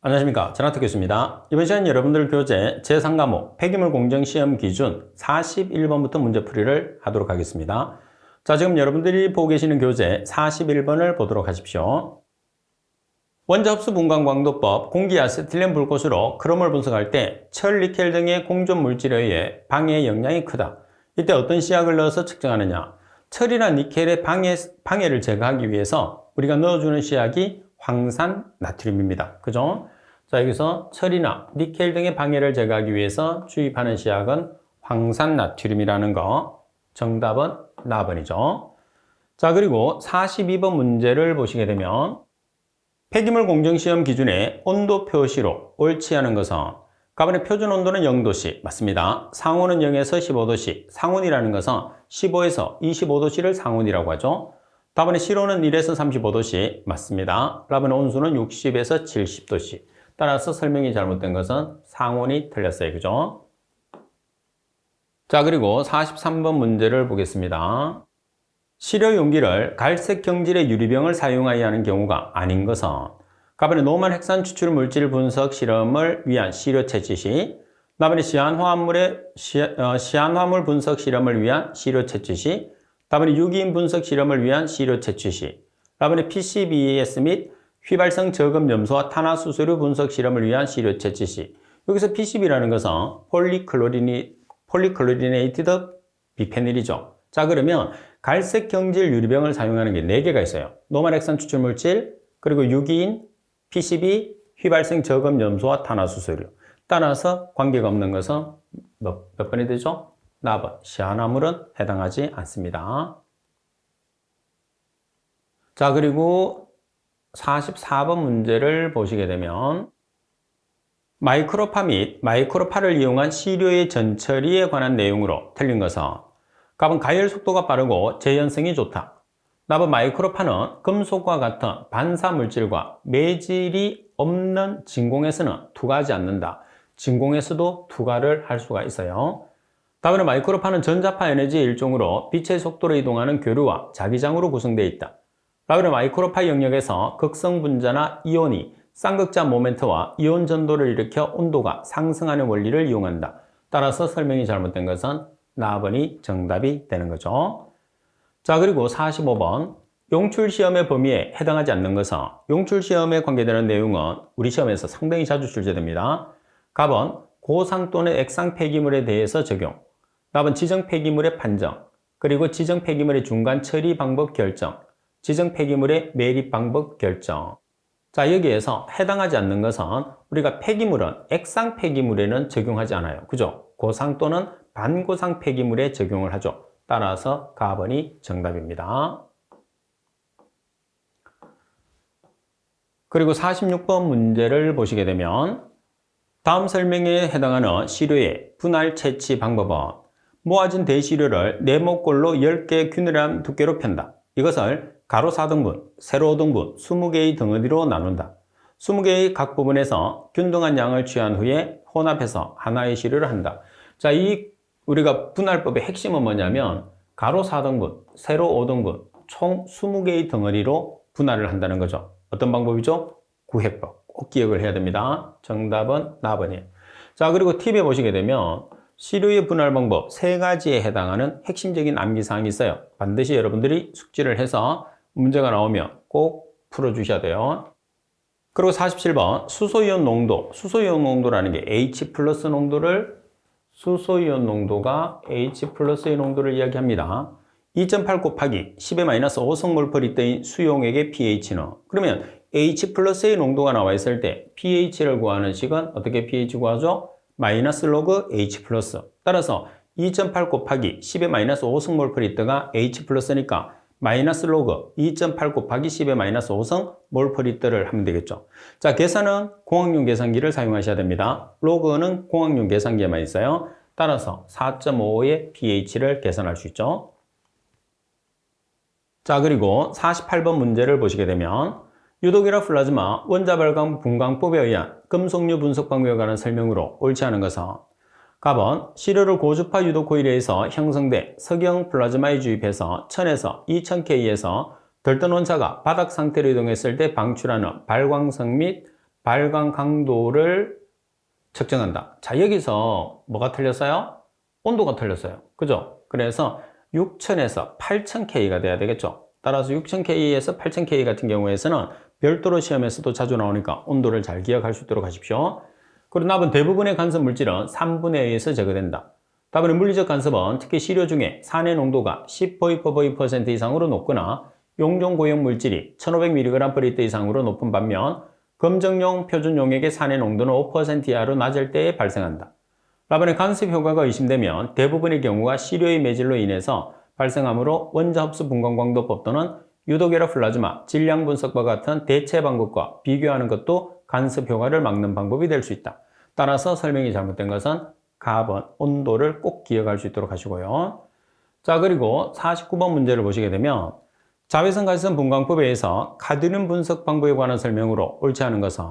안녕하십니까. 전학특 교수입니다. 이번 시간 여러분들 교재 제3과목 폐기물 공정 시험 기준 41번부터 문제풀이를 하도록 하겠습니다. 자, 지금 여러분들이 보고 계시는 교재 41번을 보도록 하십시오. 원자 흡수 분광 광도법 공기 아세틸렌 불꽃으로 크롬을 분석할 때 철, 니켈 등의 공존 물질에 의해 방해의 영향이 크다. 이때 어떤 시약을 넣어서 측정하느냐? 철이나 니켈의 방해를 제거하기 위해서 우리가 넣어주는 시약이 황산 나트륨입니다. 그죠? 자, 여기서 철이나 니켈 등의 방해를 제거하기 위해서 주입하는 시약은 황산 나트륨이라는 거. 정답은 나번이죠. 자, 그리고 42번 문제를 보시게 되면 폐기물 공정시험 기준의 온도 표시로 옳지 않은 것은 가번의 표준 온도는 0도씨 맞습니다. 상온은 0에서 15도씨, 상온이라는 것은 15에서 25도씨를 상온이라고 하죠. 답안의 실온은 1에서 35도씨 맞습니다. 답안의 온수는 60에서 70도씨. 따라서 설명이 잘못된 것은 상온이 틀렸어요. 그죠? 자, 그리고 43번 문제를 보겠습니다. 시료 용기를 갈색 경질의 유리병을 사용하여야 하는 경우가 아닌 것은 가번의 노말 핵산 추출 물질 분석 실험을 위한 시료 채취 시, 답안의 시안화물 분석 실험을 위한 시료 채취 시, 답안의 유기인 분석 실험을 위한 시료 채취 시, 답안의 PCBS 및 휘발성 저금 염소와 탄화수소류 분석 실험을 위한 시료 채취 시. 여기서 PCB라는 것은 폴리클로리네이티드 비페닐이죠. 자, 그러면 갈색 경질 유리병을 사용하는 게 4개가 있어요. 노말 핵산 추출 물질, 그리고 유기인, PCB, 휘발성 저금 염소와 탄화수소류. 따라서 관계가 없는 것은 몇 번이 되죠? 나번, 시안화물은 해당하지 않습니다. 자, 그리고 44번 문제를 보시게 되면 마이크로파 및 마이크로파를 이용한 시료의 전처리에 관한 내용으로 틀린 것은 답은 가열 속도가 빠르고 재현성이 좋다. 답은 마이크로파는 금속과 같은 반사 물질과 매질이 없는 진공에서는 투과하지 않는다. 진공에서도 투과를 할 수가 있어요. 답은 마이크로파는 전자파 에너지의 일종으로 빛의 속도로 이동하는 교류와 자기장으로 구성되어 있다. 답은 마이크로파 영역에서 극성 분자나 이온이 쌍극자 모멘트와 이온 전도를 일으켜 온도가 상승하는 원리를 이용한다. 따라서 설명이 잘못된 것은 나번이 정답이 되는 거죠. 자, 그리고 45번 용출시험의 범위에 해당하지 않는 것은 용출시험에 관계되는 내용은 우리 시험에서 상당히 자주 출제됩니다. 답은 고상 또는 액상 폐기물에 대해서 적용, 답은 지정 폐기물의 판정, 그리고 지정 폐기물의 중간 처리 방법 결정, 지정 폐기물의 매립 방법 결정. 자, 여기에서 해당하지 않는 것은 우리가 폐기물은 액상 폐기물에는 적용하지 않아요. 그죠? 고상 또는 반고상 폐기물에 적용을 하죠. 따라서 가번이 정답입니다. 그리고 46번 문제를 보시게 되면 다음 설명에 해당하는 시료의 분할 채취 방법은 모아진 대시료를 네모꼴로 10개의 균일한 두께로 편다. 이것을 가로 4등분, 세로 5등분, 20개의 덩어리로 나눈다. 20개의 각 부분에서 균등한 양을 취한 후에 혼합해서 하나의 시료를 한다. 자, 우리가 분할법의 핵심은 뭐냐면 가로 4등분, 세로 5등분, 총 20개의 덩어리로 분할을 한다는 거죠. 어떤 방법이죠? 구획법. 꼭 기억을 해야 됩니다. 정답은 나번이에요. 자, 그리고 팁에 보시게 되면 시료의 분할 방법 3가지에 해당하는 핵심적인 암기사항이 있어요. 반드시 여러분들이 숙지를 해서 문제가 나오면 꼭 풀어주셔야 돼요. 그리고 47번 수소이온 농도. 수소이온 농도라는 게 H 플러스 농도를 수소이온 농도가 H 플러스의 농도를 이야기합니다. 2.8 곱하기 10의 마이너스 5성몰/리터인 수용액의 pH는 그러면 H 플러스의 농도가 나와 있을 때 pH를 구하는 식은 어떻게 pH 구하죠? 마이너스 로그 H 플러스. 따라서 2.8 곱하기 10의 마이너스 5성몰/리터가 H 플러스니까 마이너스 로그 2.8 곱하기 10의 마이너스 5성몰/리터를 하면 되겠죠. 자, 계산은 공학용 계산기를 사용하셔야 됩니다. 로그는 공학용 계산기에만 있어요. 따라서 4.55의 pH를 계산할 수 있죠. 자, 그리고 48번 문제를 보시게 되면 유독이라 플라즈마 원자발광 분광법에 의한 금속류 분석 방법에 관한 설명으로 옳지 않은 것은 갑은 시료를 고주파 유독 코일에 의해서 형성돼 석영 플라즈마에 주입해서 1000에서 2000K에서 덜떤 원자가 바닥 상태로 이동했을 때 방출하는 발광성 및 발광 강도를 측정한다. 자, 여기서 뭐가 틀렸어요? 온도가 틀렸어요. 그죠? 그래서 6000에서 8000K가 돼야 되겠죠. 따라서 6000K에서 8000K 같은 경우에서는 별도로 시험에서도 자주 나오니까 온도를 잘 기억할 수 있도록 하십시오. 그리고 답은 대부분의 간섭 물질은 3분에 의해서 제거된다. 답은 물리적 간섭은 특히 시료 중에 산의 농도가 10%, 이상으로 높거나 용종 고형 물질이 1500mg/L 이상으로 높은 반면 검정용 표준 용액의 산의 농도는 5% 이하로 낮을 때에 발생한다. 라반의 간섭 효과가 의심되면 대부분의 경우가 시료의 매질로 인해서 발생하므로 원자흡수 분광광도법 또는 유도결합 플라즈마, 질량 분석과 같은 대체 방법과 비교하는 것도 간섭 효과를 막는 방법이 될 수 있다. 따라서 설명이 잘못된 것은 가번 온도를 꼭 기억할 수 있도록 하시고요. 자, 그리고 49번 문제를 보시게 되면 자외선 가시선 분광법에 의해서 카드뮴 분석 방법에 관한 설명으로 옳지 않은 것은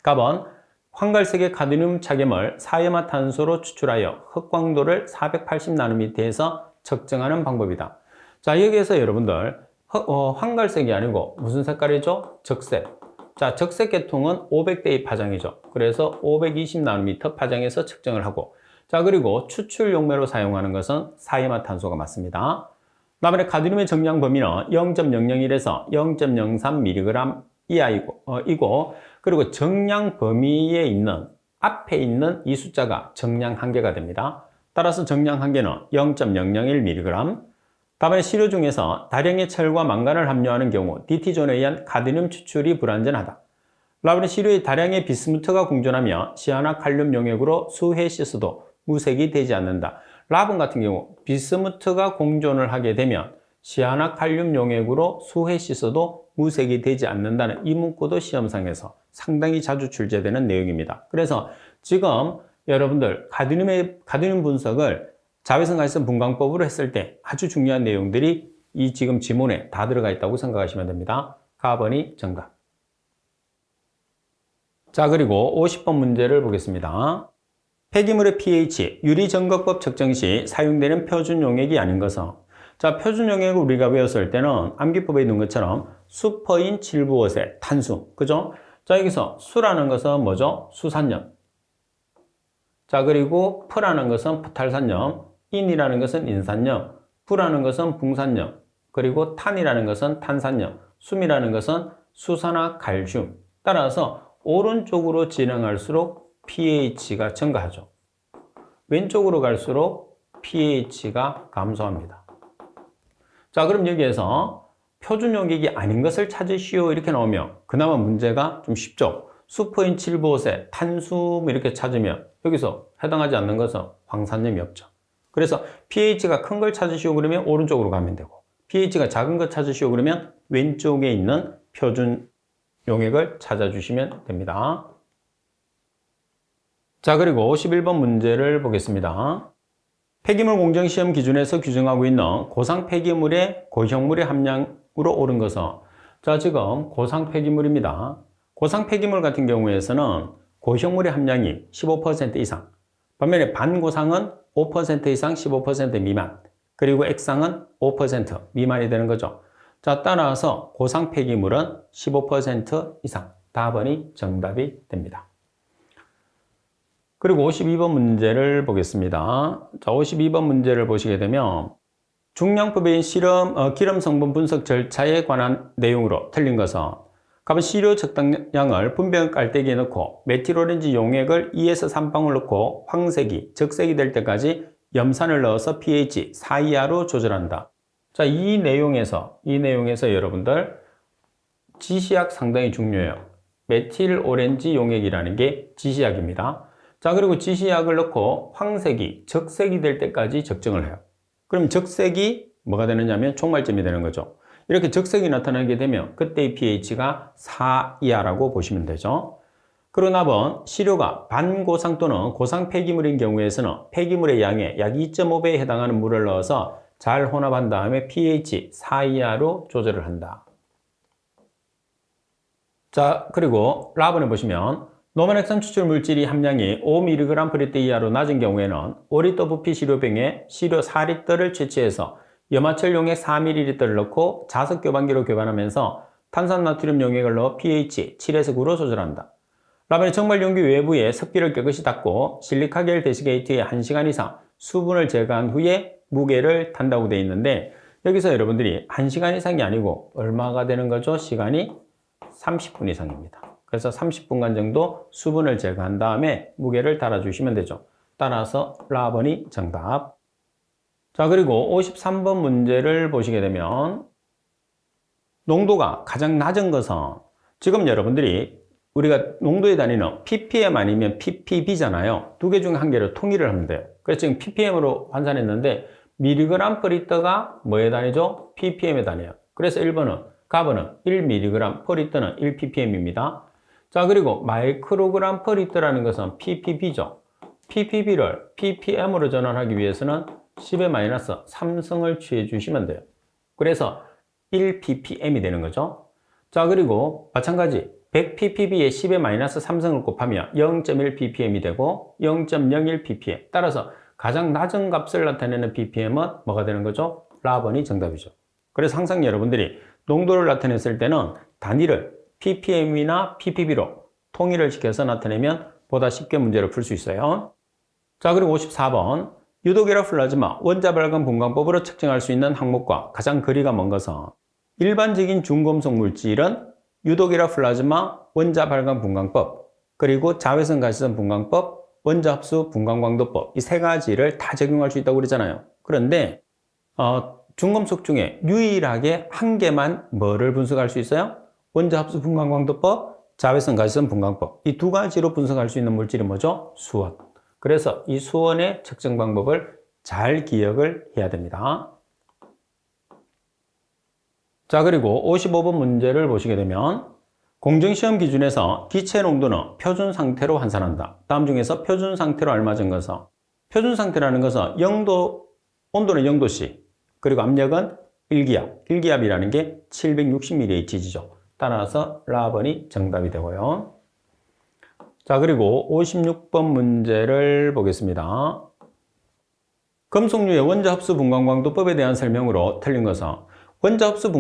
가번 황갈색의 카드뮴 차괴물 사염화탄소로 추출하여 흑광도를 480나노미터에서 측정하는 방법이다. 자, 여기에서 여러분들 황갈색이 아니고 무슨 색깔이죠? 적색. 자, 적색 계통은 500대의 파장이죠. 그래서 520나노미터 파장에서 측정을 하고, 자, 그리고 추출 용매로 사용하는 것은 사염화탄소가 맞습니다. 다음에 카드뮴의 정량 범위는 0.001에서 0.03mg 이하이고, 그리고 정량 범위에 있는 앞에 있는 이 숫자가 정량 한계가 됩니다. 따라서 정량 한계는 0.001mg. 다음에 시료 중에서 다량의 철과 망간을 함유하는 경우 DT존에 의한 카드뮴 추출이 불안전하다. 라반의 시료에 다량의 비스무트가 공존하며 시아나칼륨 용액으로 수회 씻어도 무색이 되지 않는다. 라본 같은 경우 비스무트가 공존을 하게 되면 시아나칼륨 용액으로 수회 씻어도 무색이 되지 않는다는 이 문구도 시험상에서 상당히 자주 출제되는 내용입니다. 그래서 지금 여러분들 카드뮴 분석을 자외선 가시선 분광법으로 했을 때 아주 중요한 내용들이 이 지금 지문에 다 들어가 있다고 생각하시면 됩니다. 4번이 정답. 자, 그리고 50번 문제를 보겠습니다. 폐기물의 pH, 유리점검법 측정 시 사용되는 표준 용액이 아닌 것은, 자, 표준 용액을 우리가 배웠을 때는 암기법에 있는 것처럼 수퍼인 7부옷의 탄수, 그죠? 자, 여기서 수라는 것은 뭐죠? 수산염. 자, 그리고 프라는 것은 프탈산염, 인이라는 것은 인산염, 부라는 것은 붕산염, 그리고 탄이라는 것은 탄산염, 숨이라는 것은 수산화칼슘. 따라서 오른쪽으로 진행할수록 pH가 증가하죠. 왼쪽으로 갈수록 pH가 감소합니다. 자, 그럼 여기에서 표준 용액이 아닌 것을 찾으시오 이렇게 나오면 그나마 문제가 좀 쉽죠. 수퍼인 7부옷의 탄수 이렇게 찾으면 여기서 해당하지 않는 것은 황산염이 없죠. 그래서 pH가 큰 걸 찾으시오 그러면 오른쪽으로 가면 되고, pH가 작은 걸 찾으시오 그러면 왼쪽에 있는 표준 용액을 찾아주시면 됩니다. 자, 그리고 51번 문제를 보겠습니다. 폐기물 공정 시험 기준에서 규정하고 있는 고상 폐기물의 고형물의 함량으로 옳은 것은, 자, 지금 고상 폐기물입니다. 고상 폐기물 같은 경우에서는 고형물의 함량이 15% 이상, 반면에 반고상은 5% 이상 15% 미만, 그리고 액상은 5% 미만이 되는 거죠. 자, 따라서 고상 폐기물은 15% 이상, 답번이 정답이 됩니다. 그리고 52번 문제를 보겠습니다. 자, 52번 문제를 보시게 되면 중량법인 기름 성분 분석 절차에 관한 내용으로 틀린 것은, 가번 시료 적당량을 분변 깔때기에 넣고 메틸오렌지 용액을 2에서 3방울 넣고 황색이, 적색이 될 때까지 염산을 넣어서 pH 4 이하로 조절한다. 자, 이 내용에서 여러분들 지시약 상당히 중요해요. 메틸오렌지 용액이라는 게 지시약입니다. 자, 그리고 지시약을 넣고 황색이, 적색이 될 때까지 적정을 해요. 그럼 적색이 뭐가 되느냐면 총말점이 되는 거죠. 이렇게 적색이 나타나게 되면 그때의 pH가 4 이하라고 보시면 되죠. 그리고 나번 시료가 반고상 또는 고상 폐기물인 경우에서는 폐기물의 양의 약 2.5배에 해당하는 물을 넣어서 잘 혼합한 다음에 pH 4 이하로 조절을 한다. 자, 그리고 라번에 보시면 노면액선 추출 물질이 함량이 5mg/L 이하로 낮은 경우에는 5리터 부피 시료병에 시료 4리터를 채취해서 염화철 용액 4ml를 넣고 자석 교반기로 교반하면서 탄산나트륨 용액을 넣어 pH 7에서 9로 조절한다. 라반이 정말 용기 외부에 습기를 깨끗이 닦고 실리카겔 데시게이트에 1시간 이상 수분을 제거한 후에 무게를 탄다고 되어 있는데, 여기서 여러분들이 1시간 이상이 아니고 얼마가 되는 거죠? 시간이 30분 이상입니다. 그래서 30분간 정도 수분을 제거한 다음에 무게를 달아주시면 되죠. 따라서 라번이 정답. 자, 그리고 53번 문제를 보시게 되면 농도가 가장 낮은 것은, 지금 여러분들이 우리가 농도에 다니는 ppm 아니면 ppb잖아요. 두 개 중에 한 개를 통일을 하면 돼요. 그래서 지금 ppm으로 환산했는데 미리그램 퍼 리터가 뭐에 다니죠? ppm에 다녀요. 그래서 1번은 가번은 1mg 퍼 리터는 1ppm입니다. 자, 그리고 마이크로그램 퍼 리터라는 것은 ppb죠. ppb를 ppm으로 전환하기 위해서는 10의 마이너스 3승을 취해 주시면 돼요. 그래서 1ppm이 되는 거죠. 자, 그리고 마찬가지 100ppb에 10의 마이너스 3승을 곱하면 0.1ppm이 되고 0.01ppm. 따라서 가장 낮은 값을 나타내는 ppm은 뭐가 되는 거죠? 라번이 정답이죠. 그래서 항상 여러분들이 농도를 나타냈을 때는 단위를 ppm이나 ppb로 통일을 시켜서 나타내면 보다 쉽게 문제를 풀 수 있어요. 자, 그리고 54번. 유독이라 플라즈마 원자 발광 분광법으로 측정할 수 있는 항목과 가장 거리가 먼 것은, 일반적인 중금속 물질은 유독이라 플라즈마 원자 발광 분광법, 그리고 자외선 가시선 분광법, 원자 흡수 분광광도법, 이 세 가지를 다 적용할 수 있다고 그러잖아요. 그런데 중금속 중에 유일하게 한 개만 뭐를 분석할 수 있어요? 원자 흡수 분광광도법, 자외선 가시선 분광법, 이 두 가지로 분석할 수 있는 물질이 뭐죠? 수원. 그래서 이 수원의 측정 방법을 잘 기억을 해야 됩니다. 자, 그리고 55번 문제를 보시게 되면 공정시험 기준에서 기체 농도는 표준 상태로 환산한다. 다음 중에서 표준 상태로 알맞은 것은, 표준 상태라는 것은 온도는 0도씨, 그리고 압력은 1기압, 1기압이라는 게 760mHg죠. 따라서 라번이 정답이 되고요. 자, 그리고 56번 문제를 보겠습니다. 금속류의 원자 흡수 분광광도법에 대한 설명으로 틀린 것은, 원자 흡수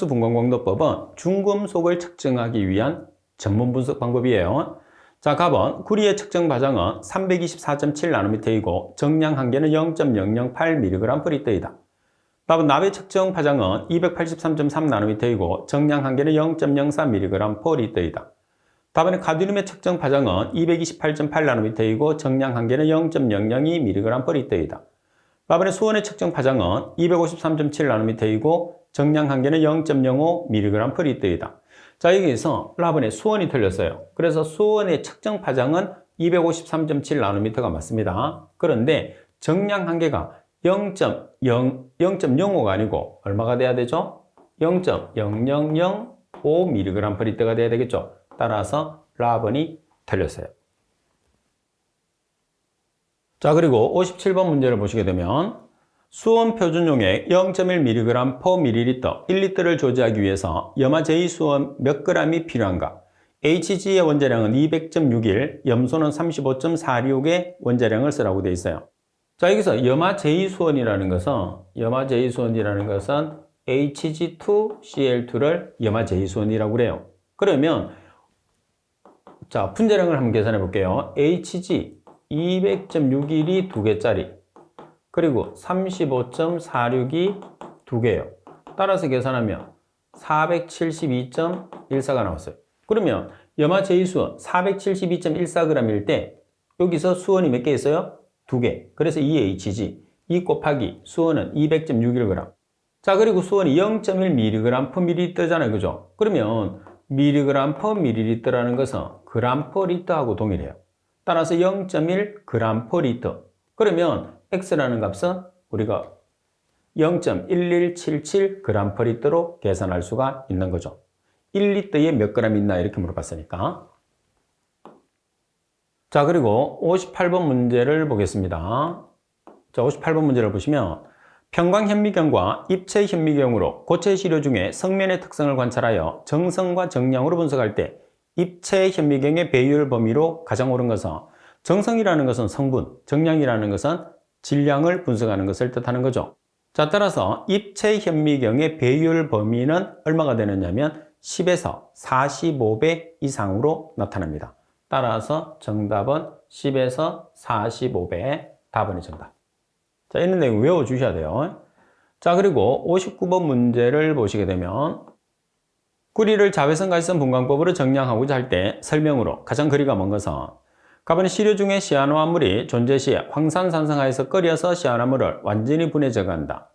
분광광도법은 중금속을 측정하기 위한 전문 분석 방법이에요. 자, 가번 구리의 측정 파장은 324.7나노미터이고 정량 한계는 0.008mg/L이다. 답은 납의 측정 파장은 283.3나노미터이고 정량 한계는 0.04mg/L이다. 답은 카드뮴의 측정 파장은 228.8나노미터이고 정량 한계는 0.002mg/L이다. 답은 수원의 측정 파장은 253.7나노미터이고 정량 한계는 0.05mg/L이다. 자, 여기서 라번의 수원이 틀렸어요. 그래서 수원의 측정 파장은 253.7나노미터가 맞습니다. 그런데 정량 한계가 0.05가 아니고 얼마가 돼야 되죠? 0.0005mg/L가 돼야 되겠죠. 따라서 라번이 틀렸어요. 자, 그리고 57번 문제를 보시게 되면 수원 표준용액 0.1mg/ml 1리터를 조제하기 위해서 염화 제2수원 몇 g이 필요한가? HG의 원자량은 200.61, 염소는 35.46의 원자량을 쓰라고 되어 있어요. 자, 여기서 염화 제2수원이라는 것은 Hg2Cl2를 염화 제2수원이라고 그래요. 그러면 자, 분자량을 한번 계산해 볼게요. Hg 200.61이 2개짜리, 그리고 35.46이 2개예요. 따라서 계산하면 472.14가 나왔어요. 그러면 염화 제2수원 472.14g일 때 여기서 수원이 몇 개 있어요? 2개. 그래서 2Hg, 2 곱하기 수원은 200.61g. 자, 그리고 수원이 0.1mg/ml잖아요. 그죠? 그러면 mg/ml라는 것은 g/L하고 동일해요. 따라서 0.1g/L. 그러면 X라는 값은 우리가 0.1177g/L로 계산할 수가 있는 거죠. 1리터에 몇 g 있나 이렇게 물어봤으니까. 자, 그리고 58번 문제를 보겠습니다. 자, 58번 문제를 보시면 평광현미경과 입체현미경으로 고체 시료 중에 성면의 특성을 관찰하여 정성과 정량으로 분석할 때 입체현미경의 배율 범위로 가장 옳은 것은, 정성이라는 것은 성분, 정량이라는 것은 질량을 분석하는 것을 뜻하는 거죠. 자, 따라서 입체현미경의 배율 범위는 얼마가 되느냐면 10에서 45배 이상으로 나타납니다. 따라서 정답은 10에서 45배, 답은 정답. 자, 이런 내용 외워주셔야 돼요. 자, 그리고 59번 문제를 보시게 되면 구리를 자외선 가시선 분광법으로 정량하고자 할 때 설명으로 가장 거리가 먼 것은 가번의 시료 중에 시아노화물이 존재 시에 황산산성하여서 끓여서 시아노화물을 완전히 분해 제거한다.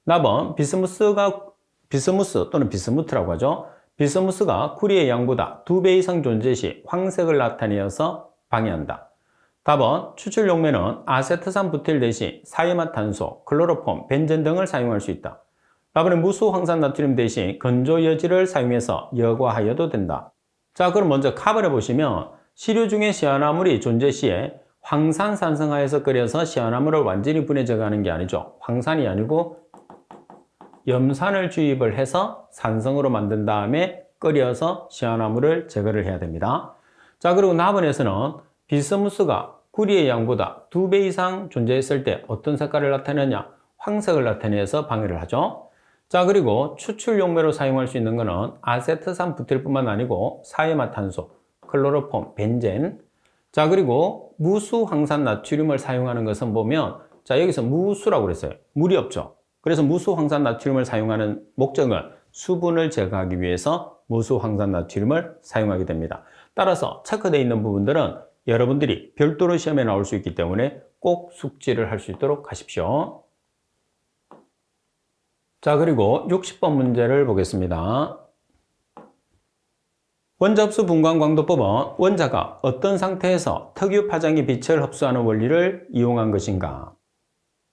답은 비스무스 또는 비스무트라고 하죠. 비스무스가 구리의 양보다 2배 이상 존재 시 황색을 나타내어서 방해한다. 답은 추출 용매는 아세트산 부틸 대신 사이마탄소, 클로로폼, 벤젠 등을 사용할 수 있다. 답은 무수 황산 나트륨 대신 건조 여지를 사용해서 여과하여도 된다. 자, 그럼 먼저 카본을 보시면 시료 중에 시아노화물이 존재 시에 황산 산성하여서 끓여서 시아노화물을 완전히 분해 제거하는 게 아니죠. 황산이 아니고 염산을 주입을 해서 산성으로 만든 다음에 끓여서 시아노화물을 제거를 해야 됩니다. 자, 그리고 나번에서는 비스무스가 구리의 양보다 2배 이상 존재했을 때 어떤 색깔을 나타내냐? 황색을 나타내서 방해를 하죠. 자, 그리고 추출 용매로 사용할 수 있는 것은 아세트산 부틸뿐만 아니고 사이마탄소, 클로로폼, 벤젠. 자, 그리고 무수 황산 나트륨을 사용하는 것은 보면 자, 여기서 무수라고 그랬어요. 물이 없죠. 그래서 무수 황산 나트륨을 사용하는 목적은 수분을 제거하기 위해서 무수 황산 나트륨을 사용하게 됩니다. 따라서 체크되어 있는 부분들은 여러분들이 별도로 시험에 나올 수 있기 때문에 꼭 숙지를 할 수 있도록 하십시오. 자, 그리고 60번 문제를 보겠습니다. 원자흡수 분광광도법은 원자가 어떤 상태에서 특유 파장의 빛을 흡수하는 원리를 이용한 것인가?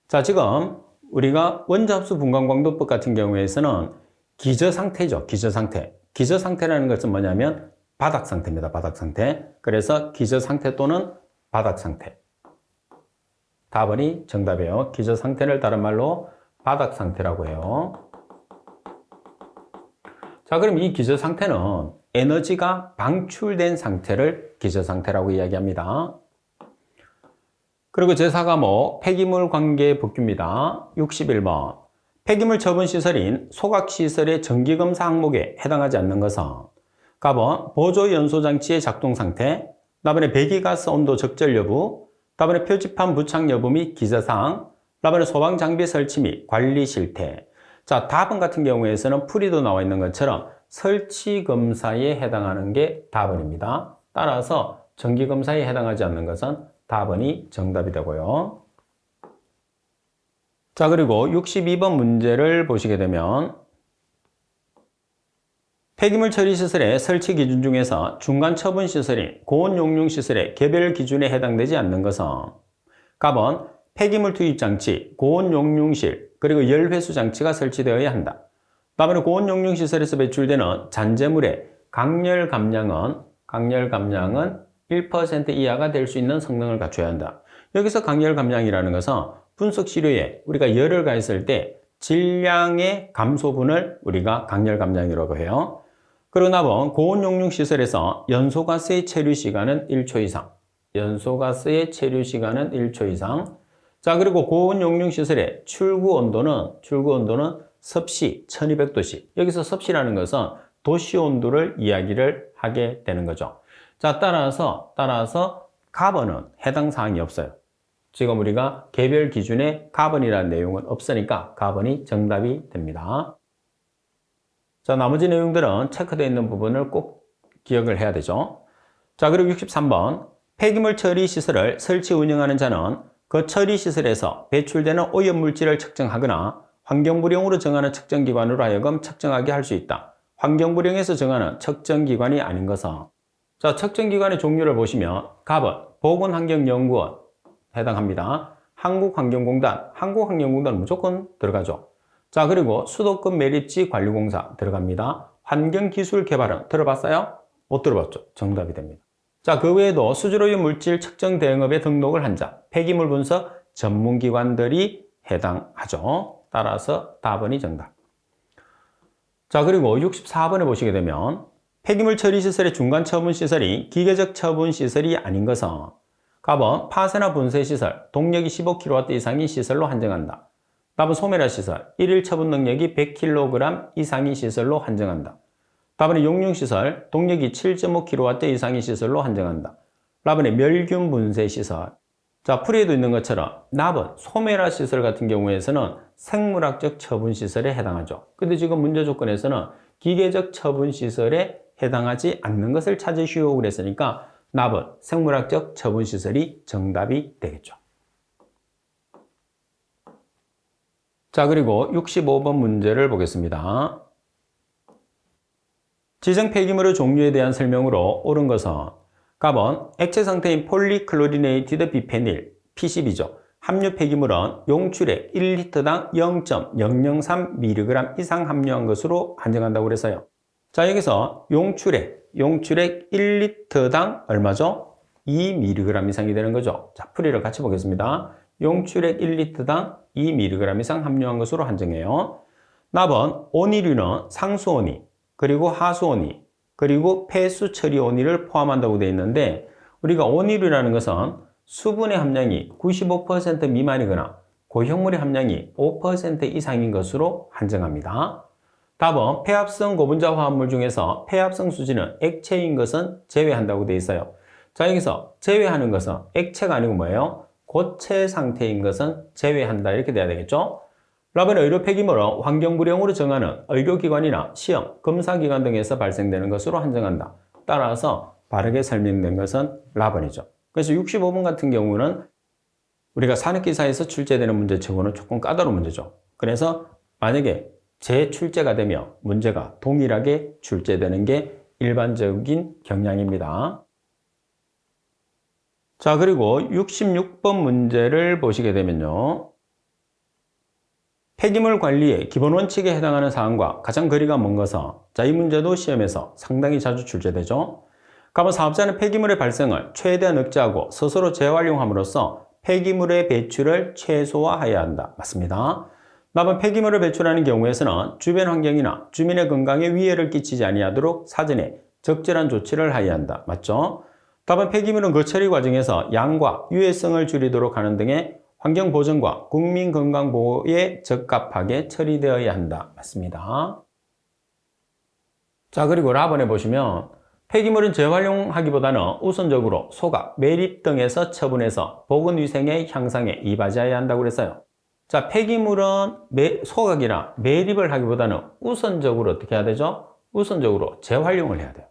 자, 지금 우리가 원자흡수 분광광도법 같은 경우에서는 기저상태죠. 기저상태. 기저상태라는 것은 뭐냐면 바닥상태입니다. 바닥상태. 그래서 기저상태 또는 바닥상태. 답은이 정답이에요. 기저상태를 다른 말로 바닥상태라고 해요. 자, 그럼 이 기저상태는 에너지가 방출된 상태를 기저상태라고 이야기합니다. 그리고 제4과목 폐기물 관계 법규입니다. 61번. 폐기물 처분 시설인 소각시설의 정기검사 항목에 해당하지 않는 것은 답은 보조 연소 장치의 작동 상태, 답은 배기가스 온도 적절 여부, 답은 표지판 부착 여부 및 기저사항, 답은 소방 장비 설치 및 관리 실태. 자, 답은 같은 경우에서는 풀이도 나와 있는 것처럼 설치 검사에 해당하는 게 답은입니다. 따라서 정기 검사에 해당하지 않는 것은 답은이 정답이 되고요. 자, 그리고 62번 문제를 보시게 되면 폐기물 처리 시설의 설치 기준 중에서 중간 처분 시설인 고온 용융 시설의 개별 기준에 해당되지 않는 것은 답은 폐기물 투입 장치, 고온 용융실, 그리고 열 회수 장치가 설치되어야 한다. 답은 고온 용융 시설에서 배출되는 잔재물의 강열 감량은 1% 이하가 될 수 있는 성능을 갖춰야 한다. 여기서 강열 감량이라는 것은 분석 시료에 우리가 열을 가했을 때 질량의 감소분을 우리가 강열 감량이라고 해요. 그리고 답은 고온 용융 시설에서 연소가스의 체류 시간은 1초 이상. 연소가스의 체류 시간은 1초 이상. 자, 그리고 고온 용융 시설의 출구 온도는 섭씨 1200도씨. 여기서 섭씨라는 것은 도시 온도를 이야기를 하게 되는 거죠. 자, 따라서 카본은 해당 사항이 없어요. 지금 우리가 개별 기준에 카본이라는 내용은 없으니까 카본이 정답이 됩니다. 자, 나머지 내용들은 체크되어 있는 부분을 꼭 기억을 해야 되죠. 자, 그리고 63번. 폐기물 처리 시설을 설치 운영하는 자는 그 처리 시설에서 배출되는 오염물질을 측정하거나 환경부령으로 정하는 측정기관으로 하여금 측정하게 할 수 있다. 환경부령에서 정하는 측정기관이 아닌 것은 자, 측정기관의 종류를 보시면 갑은 보건환경연구원 해당합니다. 한국환경공단 무조건 들어가죠. 자, 그리고 수도권 매립지 관리공사 들어갑니다. 환경기술개발원 들어봤어요? 못 들어봤죠? 정답이 됩니다. 자, 그 외에도 수질오염 물질 측정 대응업에 등록을 한 자, 폐기물 분석 전문기관들이 해당하죠. 따라서 답은이 정답. 자, 그리고 64번에 보시게 되면 폐기물 처리 시설의 중간 처분 시설이 기계적 처분 시설이 아닌 것은 갑은 파쇄나 분쇄 시설, 동력이 15kW 이상의 시설로 한정한다. 답은 소멸화 시설, 1일 처분 능력이 100kg 이상의 시설로 한정한다. 답안의 용융시설, 동력이 7.5kW 이상의 시설로 한정한다. 답안의 멸균 분쇄 시설. 자, 풀이에도 있는 것처럼 납은 소멸화 시설 같은 경우에서는 생물학적 처분 시설에 해당하죠. 근데 지금 문제 조건에서는 기계적 처분 시설에 해당하지 않는 것을 찾으시오 그랬으니까 납은 생물학적 처분 시설이 정답이 되겠죠. 자, 그리고 65번 문제를 보겠습니다. 지정 폐기물의 종류에 대한 설명으로 옳은 것은 답은 액체 상태인 폴리클로리네이티드 비페닐, PCB죠. 함유 폐기물은 용출액 1리터당 0.003mg 이상 함유한 것으로 한정한다고 그래서요. 자, 여기서 용출액 1리터당 얼마죠? 2mg 이상이 되는 거죠. 자, 풀이를 같이 보겠습니다. 용출액 1리터당 2mg 이상 함유한 것으로 한정해요. 납은 온이류는 상수온이, 그리고 하수온이, 그리고 폐수 처리 온이를 포함한다고 되어 있는데 우리가 온이류라는 것은 수분의 함량이 95% 미만이거나 고형물의 함량이 5% 이상인 것으로 한정합니다. 답은 폐합성 고분자 화합물 중에서 폐합성 수지는 액체인 것은 제외한다고 되어 있어요. 자, 여기서 제외하는 것은 액체가 아니고 뭐예요? 고체 상태인 것은 제외한다 이렇게 돼야 되겠죠? 라벤의 의료 폐기물은 환경부령으로 정하는 의료기관이나 시험, 검사기관 등에서 발생되는 것으로 한정한다. 따라서 바르게 설명된 것은 라벤이죠. 그래서 65번 같은 경우는 우리가 산업기사에서 출제되는 문제치고는 조금 까다로운 문제죠. 그래서 만약에 재출제가 되며 문제가 동일하게 출제되는 게 일반적인 경향입니다. 자, 그리고 66번 문제를 보시게 되면요. 폐기물 관리의 기본 원칙에 해당하는 사항과 가장 거리가 먼 것은 자, 이 문제도 시험에서 상당히 자주 출제되죠. 가번 사업자는 폐기물의 발생을 최대한 억제하고 스스로 재활용함으로써 폐기물의 배출을 최소화해야 한다. 맞습니다. 답은 폐기물을 배출하는 경우에서는 주변 환경이나 주민의 건강에 위해를 끼치지 아니하도록 사전에 적절한 조치를 하여야 한다. 맞죠? 답은 폐기물은 그 처리 과정에서 양과 유해성을 줄이도록 하는 등의 환경 보전과 국민 건강 보호에 적합하게 처리되어야 한다. 맞습니다. 자, 그리고 라번에 보시면 폐기물은 재활용하기보다는 우선적으로 소각, 매립 등에서 처분해서 보건위생의 향상에 이바지해야 한다고 그랬어요. 자, 폐기물은 소각이나 매립을 하기보다는 우선적으로 어떻게 해야 되죠? 우선적으로 재활용을 해야 돼요.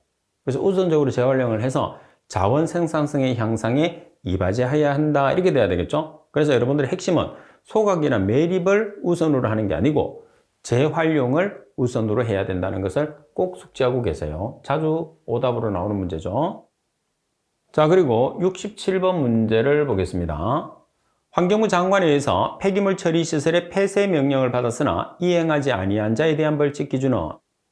그래서 우선적으로 재활용을 해서 자원 생산성의 향상에 이바지해야 한다. 이렇게 돼야 되겠죠? 그래서 여러분들의 핵심은 소각이나 매립을 우선으로 하는 게 아니고 재활용을 우선으로 해야 된다는 것을 꼭 숙지하고 계세요. 자주 오답으로 나오는 문제죠. 자, 그리고 67번 문제를 보겠습니다. 환경부 장관에 의해서 폐기물 처리 시설의 폐쇄 명령을 받았으나 이행하지 아니한 자에 대한 벌칙 기준은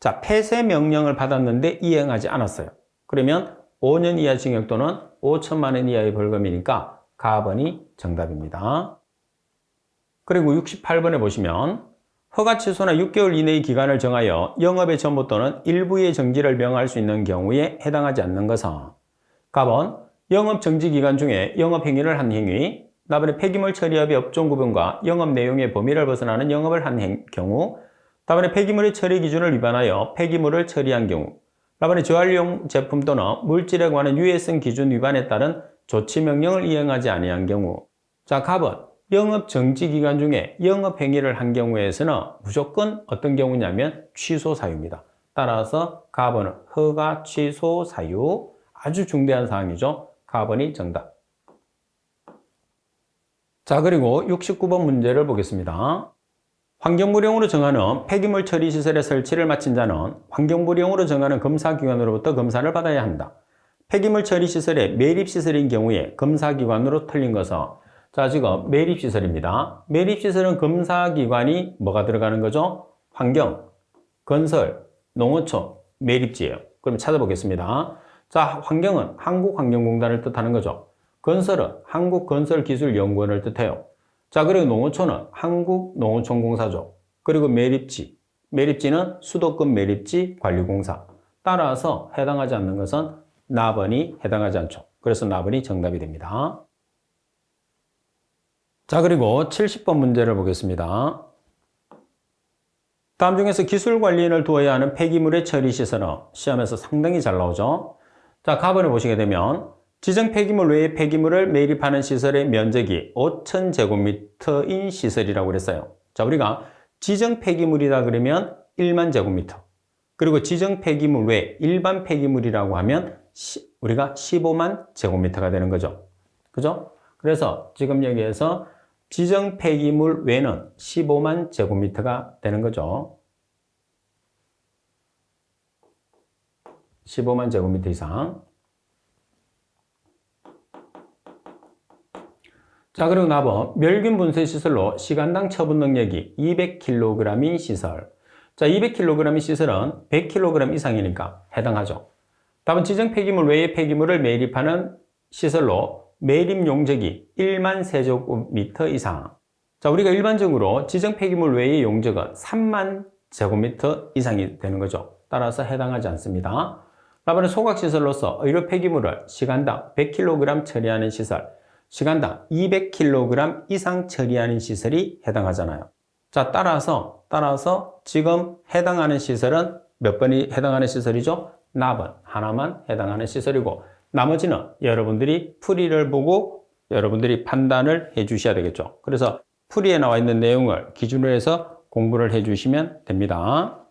자, 폐쇄 명령을 받았는데 이행하지 않았어요. 그러면 5년 이하 징역 또는 5천만 원 이하의 벌금이니까 가번이 정답입니다. 그리고 68번에 보시면 허가 취소나 6개월 이내의 기간을 정하여 영업의 전부 또는 일부의 정지를 명할 수 있는 경우에 해당하지 않는 것은 가번 영업 정지 기간 중에 영업 행위를 한 행위, 답안의 폐기물 처리업의 업종 구분과 영업 내용의 범위를 벗어나는 영업을 한 경우, 답안의 폐기물의 처리 기준을 위반하여 폐기물을 처리한 경우, 답안의 재활용 제품 또는 물질에 관한 유해성 기준 위반에 따른 조치 명령을 이행하지 아니한 경우. 자, 갑은 영업 정지 기간 중에 영업 행위를 한 경우에서는 무조건 어떤 경우냐면 취소 사유입니다. 따라서 갑은 허가 취소 사유, 아주 중대한 사항이죠. 갑은이 정답. 자, 그리고 69번 문제를 보겠습니다. 환경부령으로 정하는 폐기물 처리 시설의 설치를 마친 자는 환경부령으로 정하는 검사기관으로부터 검사를 받아야 한다. 폐기물 처리 시설의 매립시설인 경우에 검사기관으로 틀린 것은 자, 지금 매립시설입니다. 매립시설은 검사기관이 뭐가 들어가는 거죠? 환경, 건설, 농어촌, 매립지예요. 그럼 찾아보겠습니다. 자, 환경은 한국환경공단을 뜻하는 거죠. 건설은 한국건설기술연구원을 뜻해요. 자, 그리고 농어촌은 한국농어촌공사죠. 그리고 매립지는 수도권 매립지 관리공사. 따라서 해당하지 않는 것은 나번이 해당하지 않죠. 그래서 나번이 정답이 됩니다. 자, 그리고 70번 문제를 보겠습니다. 다음 중에서 기술관리인을 두어야 하는 폐기물의 처리 시설은 시험에서 상당히 잘 나오죠. 자, 가번을 보시게 되면 지정 폐기물 외의 폐기물을 매립하는 시설의 면적이 5,000제곱미터인 시설이라고 그랬어요. 자, 우리가 지정 폐기물이다 그러면 1만 제곱미터. 그리고 지정 폐기물 외 일반 폐기물이라고 하면 우리가 15만 제곱미터가 되는 거죠. 그죠? 그래서 지금 여기에서 지정 폐기물 외는 15만 제곱미터가 되는 거죠. 15만 제곱미터 이상. 자, 그리고 나번 멸균 분쇄 시설로 시간당 처분 능력이 200kg인 시설. 자, 200kg인 시설은 100kg 이상이니까 해당하죠. 답은 지정 폐기물 외의 폐기물을 매립하는 시설로 매립 용적이 1만 세제곱미터 이상. 자, 우리가 일반적으로 지정 폐기물 외의 용적은 3만 제곱미터 이상이 되는 거죠. 따라서 해당하지 않습니다. 답은 소각시설로서 의료 폐기물을 시간당 100kg 처리하는 시설, 시간당 200kg 이상 처리하는 시설이 해당하잖아요. 자, 따라서 지금 해당하는 시설은 몇 번이 해당하는 시설이죠? 납은 하나만 해당하는 시설이고 나머지는 여러분들이 풀이를 보고 여러분들이 판단을 해 주셔야 되겠죠. 그래서 풀이에 나와 있는 내용을 기준으로 해서 공부를 해 주시면 됩니다.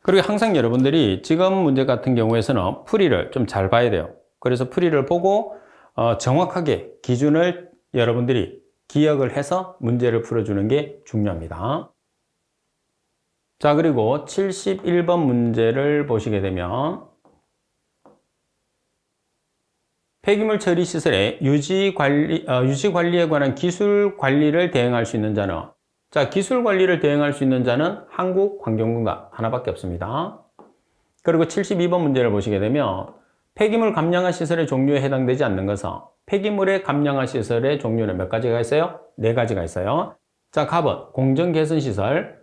그리고 항상 여러분들이 지금 문제 같은 경우에서는 풀이를 좀 잘 봐야 돼요. 그래서 풀이를 보고 정확하게 기준을 여러분들이 기억을 해서 문제를 풀어주는 게 중요합니다. 자, 그리고 71번 문제를 보시게 되면 폐기물 처리 시설의 유지 관리에 관한 기술 관리를 대행할 수 있는 자는, 자, 기술 관리를 대행할 수 있는 자는 한국환경부가 하나밖에 없습니다. 그리고 72번 문제를 보시게 되면 폐기물 감량화 시설의 종류에 해당되지 않는 것은 폐기물의 감량화 시설의 종류는 몇 가지가 있어요? 4가지가 있어요. 자, 갑은 공정개선시설,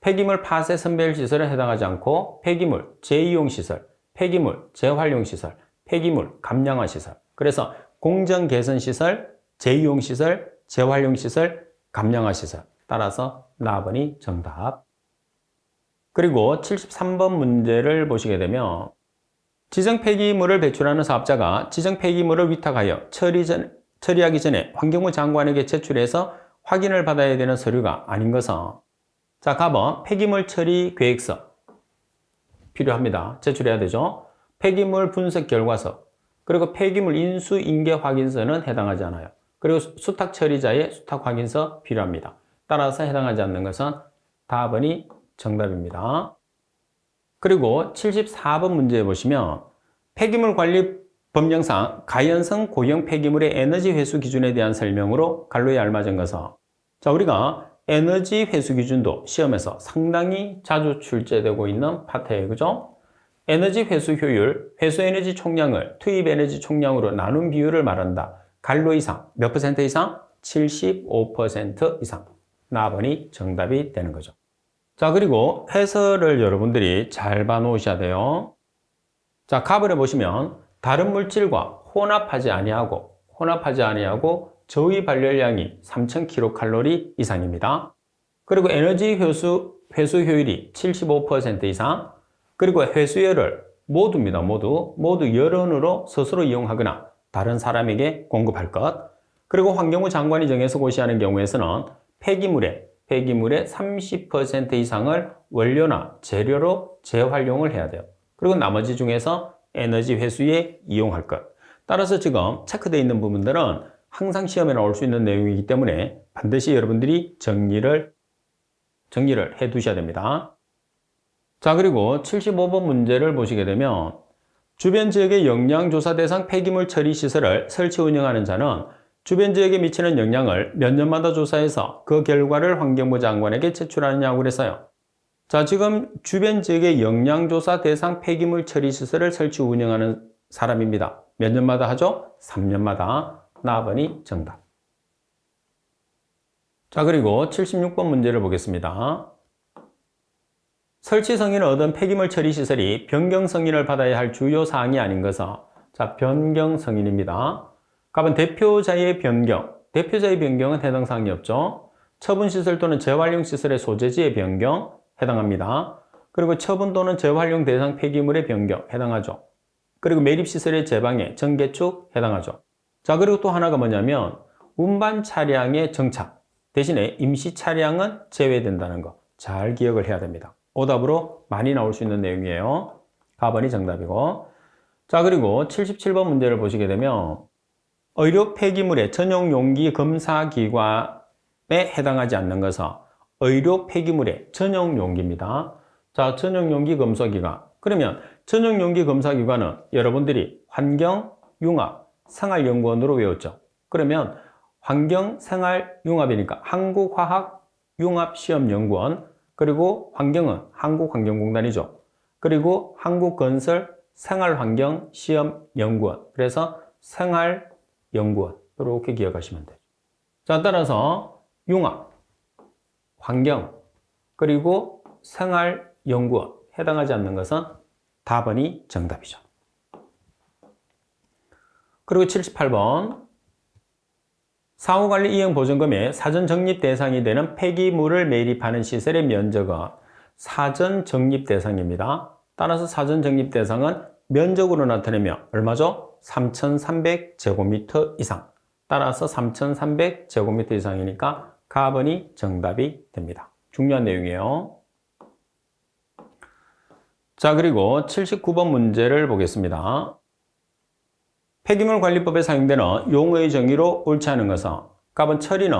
폐기물 파쇄 선별 시설에 해당하지 않고 폐기물 재이용시설, 폐기물 재활용시설, 폐기물 감량화 시설. 그래서 공정개선시설, 재이용시설, 재활용시설, 감량화 시설. 따라서 나번이 정답. 그리고 73번 문제를 보시게 되면 지정 폐기물을 배출하는 사업자가 지정 폐기물을 위탁하여 처리하기 전에 환경부 장관에게 제출해서 확인을 받아야 되는 서류가 아닌 것은, 자, 갑은 폐기물 처리 계획서 필요합니다. 제출해야 되죠. 폐기물 분석 결과서, 그리고 폐기물 인수 인계 확인서는 해당하지 않아요. 그리고 수탁 처리자의 수탁 확인서 필요합니다. 따라서 해당하지 않는 것은 답번이 정답입니다. 그리고 74번 문제에 보시면 폐기물 관리 법령상 가연성 고형 폐기물의 에너지 회수 기준에 대한 설명으로 갈로에 알맞은 것은, 자, 우리가 에너지 회수 기준도 시험에서 상당히 자주 출제되고 있는 파트예요. 그죠? 에너지 회수 효율, 회수 에너지 총량을 투입 에너지 총량으로 나눈 비율을 말한다. 갈로 이상, 몇 퍼센트 이상? 75% 이상. 나번이 정답이 되는 거죠. 자, 그리고 해설을 여러분들이 잘 봐놓으셔야 돼요. 자, 가번에 보시면 다른 물질과 혼합하지 아니하고 저위 발열량이 3000kcal 이상입니다. 그리고 에너지 회수 효율이 75% 이상, 그리고 회수열을 모두입니다. 모두 열원으로 스스로 이용하거나 다른 사람에게 공급할 것. 그리고 환경부 장관이 정해서 고시하는 경우에서는 폐기물의 30% 이상을 원료나 재료로 재활용을 해야 돼요. 그리고 나머지 중에서 에너지 회수에 이용할 것. 따라서 지금 체크되어 있는 부분들은 항상 시험에 나올 수 있는 내용이기 때문에 반드시 여러분들이 정리를 해 두셔야 됩니다. 자, 그리고 75번 문제를 보시게 되면 주변 지역의 영양조사 대상 폐기물 처리 시설을 설치 운영하는 자는 주변 지역에 미치는 영향을 몇 년마다 조사해서 그 결과를 환경부 장관에게 제출하느냐고 그랬어요. 자, 지금 주변 지역의 영양조사 대상 폐기물 처리 시설을 설치 운영하는 사람입니다. 몇 년마다 하죠? 3년마다. 나번이 정답. 자, 그리고 76번 문제를 보겠습니다. 설치 승인을 얻은 폐기물 처리 시설이 변경 승인을 받아야 할 주요 사항이 아닌 것은, 자, 변경 승인입니다. 갑은 대표자의 변경은 해당 사항이 없죠. 처분시설 또는 재활용시설의 소재지의 변경 해당합니다. 그리고 처분 또는 재활용 대상 폐기물의 변경 해당하죠. 그리고 매립시설의 제방해, 정개축 해당하죠. 자, 그리고 또 하나가 뭐냐면 운반 차량의 정차 대신에 임시 차량은 제외된다는 거 잘 기억을 해야 됩니다. 오답으로 많이 나올 수 있는 내용이에요. 4번이 정답이고. 자, 그리고 77번 문제를 보시게 되면 의료 폐기물의 전용 용기 검사 기관에 해당하지 않는 것은 의료 폐기물의 전용 용기입니다. 자, 전용 용기 검사 기관. 그러면 전용 용기 검사 기관은 여러분들이 환경, 융합, 생활연구원으로 외웠죠. 그러면 환경, 생활, 융합이니까 한국화학융합시험연구원, 그리고 환경은 한국환경공단이죠. 그리고 한국건설 생활환경시험연구원. 그래서 생활연구원. 이렇게 기억하시면 돼요. 자, 따라서 융합, 환경, 그리고 생활연구원 해당하지 않는 것은 답번이 정답이죠. 그리고 78번 사후관리 이용보증금의 사전 적립 대상이 되는 폐기물을 매립하는 시설의 면적은 사전 적립 대상입니다. 따라서 사전 적립 대상은 면적으로 나타내면 얼마죠? 3,300제곱미터 이상. 따라서 3,300제곱미터 이상이니까 가번이 정답이 됩니다. 중요한 내용이에요. 자, 그리고 79번 문제를 보겠습니다. 폐기물관리법에 사용되는 용어의 정의로 옳지 않은 것은 가번 처리는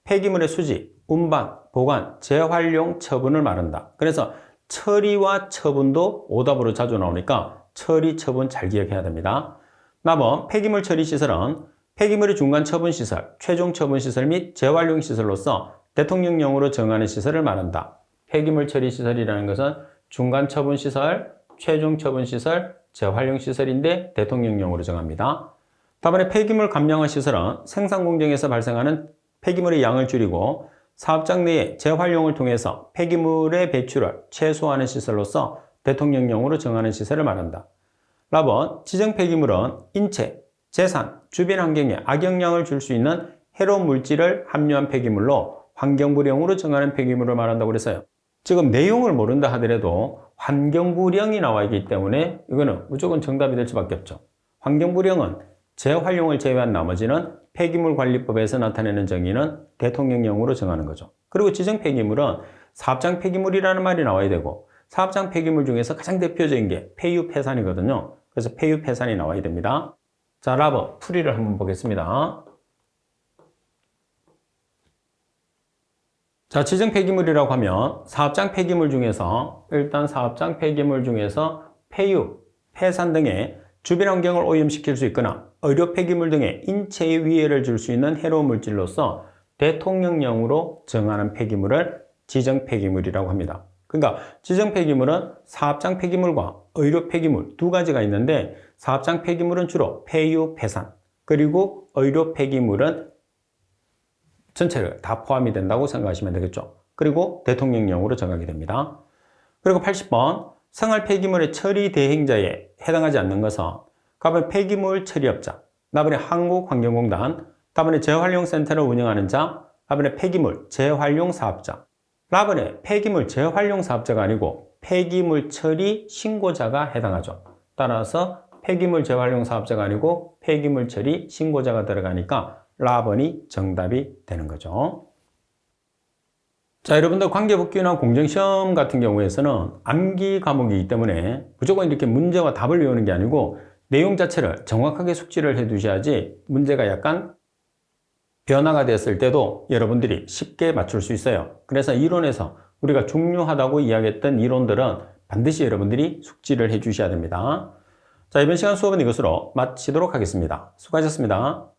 폐기물의 수집, 운반, 보관, 재활용, 처분을 말한다. 그래서 처리와 처분도 오답으로 자주 나오니까 처리, 처분 잘 기억해야 됩니다. 나번 폐기물 처리 시설은 폐기물의 중간 처분 시설, 최종 처분 시설 및 재활용 시설로서 대통령령으로 정하는 시설을 말한다. 폐기물 처리 시설이라는 것은 중간 처분 시설, 최종 처분 시설, 재활용 시설인데 대통령령으로 정합니다. 다음에 폐기물 감량화 시설은 생산 공정에서 발생하는 폐기물의 양을 줄이고 사업장 내에 재활용을 통해서 폐기물의 배출을 최소화하는 시설로서 대통령령으로 정하는 시설을 말한다. 라번 지정 폐기물은 인체, 재산, 주변 환경에 악영향을 줄 수 있는 해로운 물질을 함유한 폐기물로 환경부령으로 정하는 폐기물을 말한다고 그랬어요. 지금 내용을 모른다 하더라도 환경부령이 나와 있기 때문에 이거는 무조건 정답이 될 수밖에 없죠. 환경부령은 재활용을 제외한 나머지는 폐기물관리법에서 나타내는 정의는 대통령령으로 정하는 거죠. 그리고 지정 폐기물은 사업장 폐기물이라는 말이 나와야 되고 사업장 폐기물 중에서 가장 대표적인 게 폐유 폐산이거든요. 그래서 폐유 폐산이 나와야 됩니다. 자, 라버 풀이를 한번 보겠습니다. 자, 지정 폐기물이라고 하면 사업장 폐기물 중에서 일단 사업장 폐기물 중에서 폐유, 폐산 등의 주변 환경을 오염시킬 수 있거나 의료 폐기물 등의 인체에 위해를 줄 수 있는 해로운 물질로서 대통령령으로 정하는 폐기물을 지정 폐기물이라고 합니다. 그러니까 지정 폐기물은 사업장 폐기물과 의료 폐기물 두 가지가 있는데 사업장 폐기물은 주로 폐유, 폐산, 그리고 의료 폐기물은 전체를 다 포함이 된다고 생각하시면 되겠죠. 그리고 대통령령으로 정하게 됩니다. 그리고 80번 생활 폐기물의 처리 대행자에 해당하지 않는 것은 가번 폐기물 처리업자, 나번에 한국환경공단, 다번에 재활용센터를 운영하는 자, 다번에 폐기물 재활용 사업자, 라번에 폐기물 재활용 사업자가 아니고 폐기물 처리 신고자가 해당하죠. 따라서 폐기물 재활용 사업자가 아니고 폐기물 처리 신고자가 들어가니까 라번이 정답이 되는 거죠. 자, 여러분들 관계복귀나 공정시험 같은 경우에서는 암기 과목이기 때문에 무조건 이렇게 문제와 답을 외우는 게 아니고 내용 자체를 정확하게 숙지를 해 두셔야지 문제가 약간 변화가 됐을 때도 여러분들이 쉽게 맞출 수 있어요. 그래서 이론에서 우리가 중요하다고 이야기했던 이론들은 반드시 여러분들이 숙지를 해 주셔야 됩니다. 자, 이번 시간 수업은 이것으로 마치도록 하겠습니다. 수고하셨습니다.